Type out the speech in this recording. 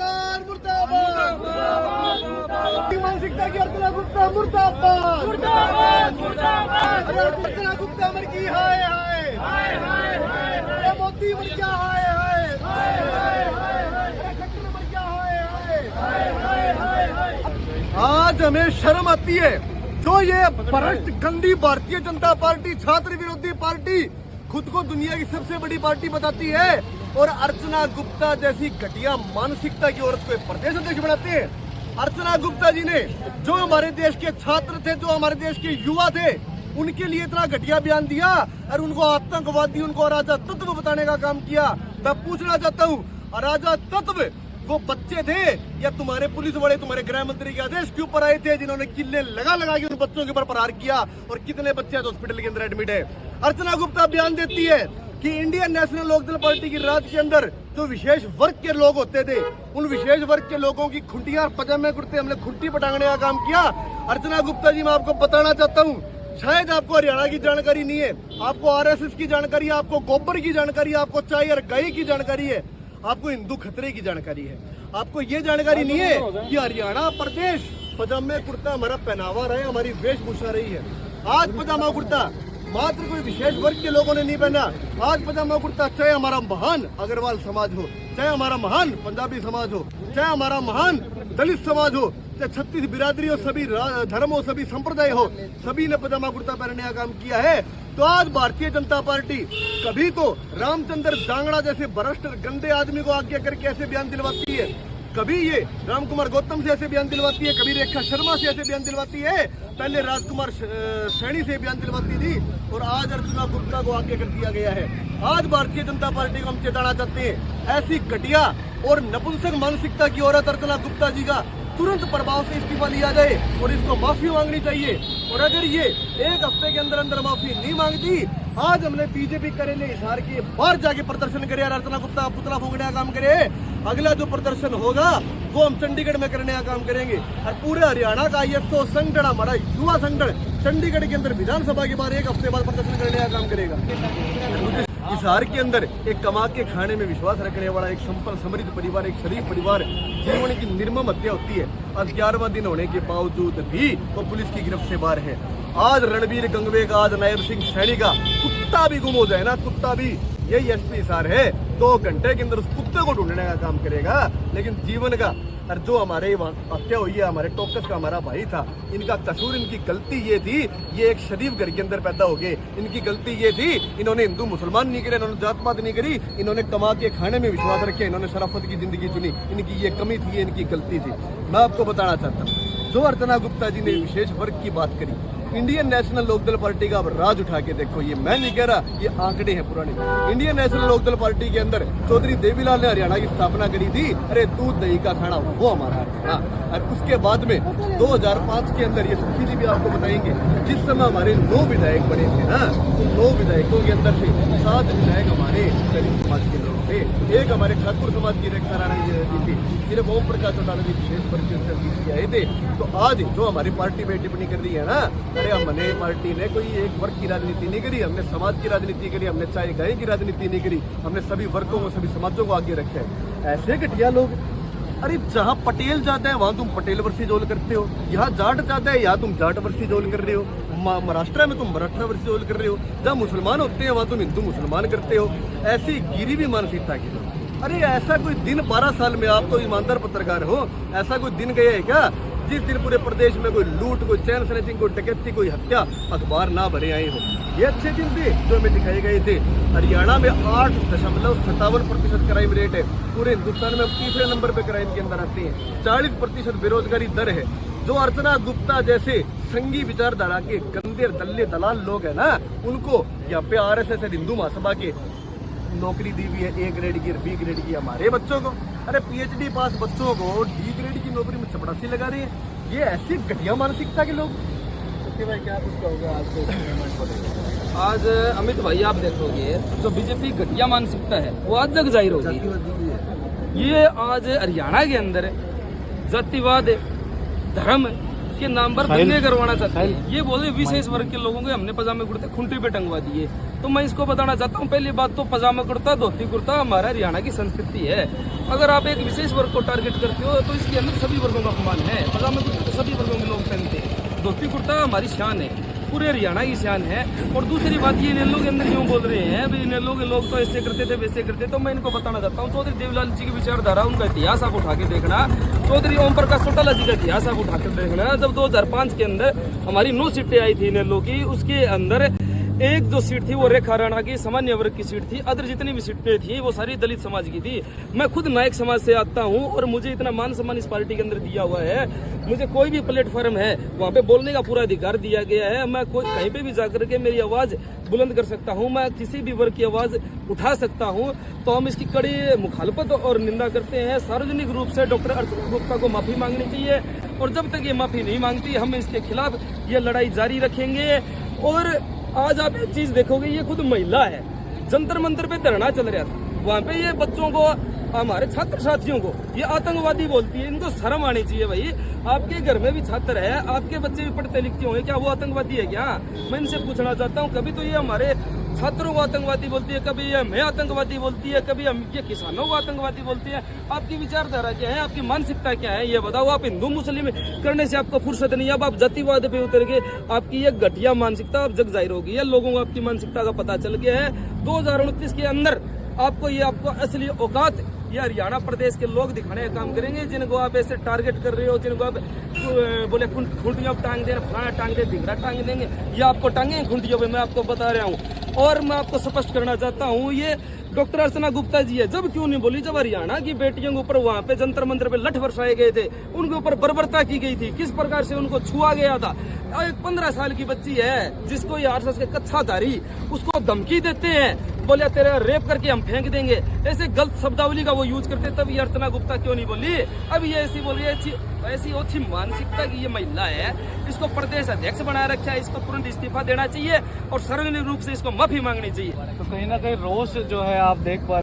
सरकार मुर्दाबाद। मानसिकता की अर्चना गुप्ता मुर्दाबाद। अर्चना गुप्ता मर गई, हाय हाय। अरे मोदी मर गया, हाय हाय। अरे खट्टर मर गया, हाय हाय। आज हमें शर्म आती है जो ये भ्रष्ट गंदी भारतीय जनता पार्टी, छात्र विरोधी पार्टी, खुद को दुनिया की सबसे बड़ी पार्टी बताती है और अर्चना गुप्ता जैसी घटिया मानसिकता की औरत को प्रदेश अध्यक्ष बनाते हैं। अर्चना गुप्ता जी ने जो हमारे देश के छात्र थे, जो हमारे देश के युवा थे, उनके लिए इतना घटिया बयान दिया और उनको आतंकवादी, उनको अराजक तत्व बताने का काम किया। मैं पूछना चाहता हूँ, अराजक तत्व वो बच्चे थे या तुम्हारे पुलिस वाले, तुम्हारे गृह मंत्री के आदेश के ऊपर आए थे जिन्होंने किल्ले लगा के उन बच्चों के ऊपर प्रहार किया? और कितने बच्चे हॉस्पिटल के अंदर एडमिट है? अर्चना गुप्ता बयान देती है कि इंडियन नेशनल लोकदल पार्टी की राज के अंदर जो विशेष वर्ग के लोग होते थे, उन विशेष वर्ग के लोगों की खुंटियां और पजामे कुर्ते हमने खुंटी पटांगने का काम किया। अर्चना गुप्ता जी, मैं आपको बताना चाहता हूँ, शायद आपको हरियाणा की जानकारी नहीं है, आपको आरएसएस की जानकारी है, आपको गोबर की जानकारी है, आपको चाय और गाय की जानकारी है, आपको हिंदू खतरे की जानकारी है। आपको ये जानकारी नहीं है कि हरियाणा प्रदेश पजामे कुर्ता हमारा पहनावा रहा है, हमारी वेशभूषा रही है। आज पजामा कुर्ता मात्र कोई विशेष वर्ग के लोगों ने नहीं पहना। आज पजामा कुर्ता चाहे हमारा महान अग्रवाल समाज हो, चाहे हमारा महान पंजाबी समाज हो, चाहे हमारा महान दलित समाज हो, चाहे 36 बिरादरी हो, सभी धर्म हो, सभी संप्रदाय हो, सभी ने पजामा कुर्ता पहनने का काम किया है। तो आज भारतीय जनता पार्टी कभी तो रामचंद्र जांगड़ा जैसे भ्रष्ट गंदे आदमी को आज्ञा करके ऐसे बयान दिलवाती है, कभी ये राम कुमार गौतम से ऐसे बयान दिलवाती है, कभी रेखा शर्मा से ऐसे बयान दिलवाती है, पहले राजकुमार सैनी से बयान दिलवाती थी और आज अर्चना गुप्ता को आज्ञा कर दिया गया है। आज भारतीय जनता पार्टी को हम चेताना चाहते हैं, ऐसी घटिया और नपुंसक मानसिकता की औरत अर्चना गुप्ता जी का तुरंत प्रभाव से इस्तीफा लिया जाए और इसको माफी मांगनी चाहिए। और अगर ये एक हफ्ते के अंदर अंदर माफी नहीं मांगती, आज हमने बीजेपी करेले हिसार के बाहर जाके प्रदर्शन करे और अर्चना गुप्ता पुतला फूंकने का काम करे। अगला जो प्रदर्शन होगा वो हम चंडीगढ़ में करने का काम करेंगे और पूरे हरियाणा का ये तो संगठन, हमारा युवा संगठन चंडीगढ़ के अंदर विधानसभा के बाद एक हफ्ते बाद प्रदर्शन करने का काम करेगा। हिसार के अंदर एक कमा के खाने में विश्वास रखने वाला एक संपन्न समृद्ध परिवार, एक शरीफ परिवार, जीवन की निर्मम हत्या होती है। अब 11वां दिन होने के बावजूद भी वो पुलिस की गिरफ्त से बाहर है। आज रणबीर गंगवे का, आज नायब सिंह सैनी का कुत्ता भी गुम हो जाए ना, कुत्ता भी, यही एसपी हिसार है, 2 घंटे के अंदर उस कुत्ते को ढूंढने का काम करेगा। लेकिन जीवन का और जो हमारे हत्या हुई है, हमारे टोकस का हमारा भाई था, इनका कसूर, इनकी गलती ये थी, ये एक शरीफ घर के अंदर पैदा हो गए, इनकी गलती ये थी, इन्होंने हिंदू मुसलमान नहीं करे, इन्होंने जात पात नहीं करी, इन्होंने कमा के खाने में विश्वास रखे, इन्होंने शराफत की जिंदगी चुनी, इनकी ये कमी थी, ये इनकी गलती थी। मैं आपको बताना चाहता हूँ, जो अर्चना गुप्ता जी ने विशेष वर्ग की बात करी, इंडियन नेशनल लोकदल पार्टी का अब राज उठा के देखो, ये मैं नहीं कह रहा, ये आंकड़े हैं पुराने। इंडियन नेशनल लोकदल पार्टी के अंदर चौधरी देवीलाल ने हरियाणा की स्थापना करी थी। अरे दूध दही का खाना वो हमारा है। और उसके बाद में 2005 के अंदर ये सुखी जी भी आपको बताएंगे, जिस समय हमारे 9 विधायक बने थे ना, तो 9 विधायकों के अंदर से 7 विधायक हमारे दलित समाज के लोग थे, एक हमारे ठाकुर समाज की रेखा राणा जी थी, सिर्फ ओम प्रकाश चौटाला जी विशेष परिचय आए थे। तो आज जो हमारी पार्टी में टिप्पणी कर रही है ना, अरे हमने पार्टी ने कोई एक वर्ग की राजनीति नहीं करी, हमने समाज की राजनीति करी, हमने चाय गाय की राजनीति नहीं करी, हमने सभी वर्गों को, सभी समाजों को आगे रखे। ऐसे घटिया लोग, अरे जहाँ पटेल जाता है वहाँ तुम पटेल वर्सी जोल करते हो, यहाँ जाट जाता है यहाँ तुम जाट वर्सी जोल कर रहे हो, महाराष्ट्र में तुम मराठा वर्सी जोल कर रहे हो, जहाँ मुसलमान होते हैं वहाँ तुम हिंदू मुसलमान करते हो। ऐसी गिरी भी मानसिकता की लोग। अरे ऐसा कोई दिन 12 साल में, आप तो ईमानदार पत्रकार हो, ऐसा कोई दिन गया है क्या जिस दिन पूरे प्रदेश में कोई लूट, कोई चैन स्नैचिंग, कोई डकैती, कोई हत्या अखबार ना भरे आए हो? ये अच्छे दिन थे जो हमें दिखाए गए थे। हरियाणा में 8.57% क्राइम रेट है, पूरे हिंदुस्तान में 3रे नंबर पे क्राइम के अंदर आते हैं। 40% बेरोजगारी दर है। जो अर्चना गुप्ता जैसे संघी विचारधारा के गंदे दल्ले दलाल लोग है ना, उनको यहाँ पे आरएसएस हिंदू महासभा के नौकरी दी हुई है, A ग्रेड की और B ग्रेड की हमारे बच्चों को। अरे PhD पास बच्चों को D ग्रेड की नौकरी में चपड़ासी लगा रही है। ये ऐसी घटिया मानसिकता के लोग। भाई क्या कुछ कहोगे आज को? आज अमित भाई आप देखोगे जो बीजेपी घटिया मानसिकता है वो आज जग जाहिर होगी। ये आज हरियाणा के अंदर जातिवाद, धर्म के नाम पर दंगे करवाना चाहते हैं। ये बोले विशेष वर्ग के लोगों के हमने पजामे कुर्ते खूंटे पे टंगवा दिए। तो मैं इसको बताना चाहता हूँ, पहली बात तो पजामा कुर्ता धोती कुर्ता हमारा हरियाणा की संस्कृति है। अगर आप एक विशेष वर्ग को टारगेट करते हो तो इसके अंदर सभी वर्गों का अपमान है। पजामा कुर्ता तो सभी वर्गों के लोग पहनते हैं, धोती कुर्ता हमारी शान है, पूरे हरियाणा की शान है। और दूसरी बात ये इन लोग के अंदर यूँ बोल रहे हैं भाई इन लोग तो ऐसे करते थे वैसे करते, तो मैं इनको बताना चाहता हूँ चौधरी देवलाल जी की विचारधारा, उनका इतिहास आप उठा के देखना, चौधरी ओम प्रकाश चौटाला जी का इतिहास आप उठा के देखना। जब 2005 के अंदर हमारी 9 सीटें आई थी इनेलो की, उसके अंदर एक जो सीट थी वो रेखा राणा की सामान्य वर्ग की सीट थी, अदर जितनी भी सीटें थी वो सारी दलित समाज की थी। मैं खुद नायक समाज से आता हूं और मुझे इतना मान सम्मान इस पार्टी के अंदर दिया हुआ है, मुझे कोई भी प्लेटफॉर्म है वहां पे बोलने का पूरा अधिकार दिया गया है। मैं कोई कहीं पे भी जाकर के मेरी आवाज बुलंद कर सकता हूं, मैं किसी भी वर्ग की आवाज उठा सकता हूं। तो हम इसकी कड़ी मुखालफत और निंदा करते हैं। सार्वजनिक रूप से डॉक्टर अर्चना गुप्ता को माफी मांगनी चाहिए और जब तक ये माफी नहीं मांगती हम इसके खिलाफ ये लड़ाई जारी रखेंगे। और आज आप एक चीज देखोगे, ये खुद महिला है, जंतर मंतर पे धरना चल रहा था, वहां पे ये बच्चों को, हमारे छात्र साथियों को ये आतंकवादी बोलती है। इनको शर्म आनी चाहिए भाई। आपके घर में भी छात्र है, आपके बच्चे भी पढ़ते लिखते होंगे, क्या वो आतंकवादी है क्या? मैं इनसे पूछना चाहता हूँ, कभी तो ये हमारे छात्रों को आतंकवादी बोलती है, कभी ये हमें आतंकवादी बोलती है, कभी हम ये किसानों को आतंकवादी बोलती है। आपकी विचारधारा क्या है, आपकी मानसिकता क्या है, ये बताओ। आप हिंदू मुस्लिम करने से आपको फुर्सत नहीं है, अब आप जातिवाद पे उतर के आपकी ये घटिया मानसिकता अब जग जाहिर होगी है। लोगों को आपकी मानसिकता का पता चल गया है। 2029 के अंदर आपको असली औकात ये हरियाणा प्रदेश के लोग दिखाने का काम करेंगे, जिनको आप ऐसे टारगेट कर रहे हो, जिनको आप बोले खूंटियों पर टांग दे, फलाना टांग दे, धिगड़ा टांग देंगे, ये आपको टांगे खूंटियों पे, मैं आपको बता रहा हूँ। और मैं आपको स्पष्ट करना चाहता हूँ, ये डॉक्टर अर्चना गुप्ता जी है, जब क्यों नहीं बोली, जब हरियाणा की बेटियों के ऊपर वहां पे जंतर मंतर पे लठ बरसाए गए थे, उनके ऊपर बर्बरता की गई थी, किस प्रकार से उनको छुआ गया था। एक 15 साल की बच्ची है जिसको ये आरएसएस के कच्छाधारी उसको धमकी देते हैं, बोले तेरा रेप करके हम फेंक देंगे, ऐसे गलत शब्दावली का वो यूज करते, तब ये अर्चना गुप्ता क्यों नहीं बोली? अब ये ऐसी बोल रही है, ऐसी अच्छी मानसिकता की ये महिला है, इसको प्रदेश अध्यक्ष बनाए रखा है, इसको तुरंत इस्तीफा देना चाहिए और सार्वजनिक रूप से इसको माफी मांगनी चाहिए। तो कहीं ना कहीं रोष जो है आप देख पा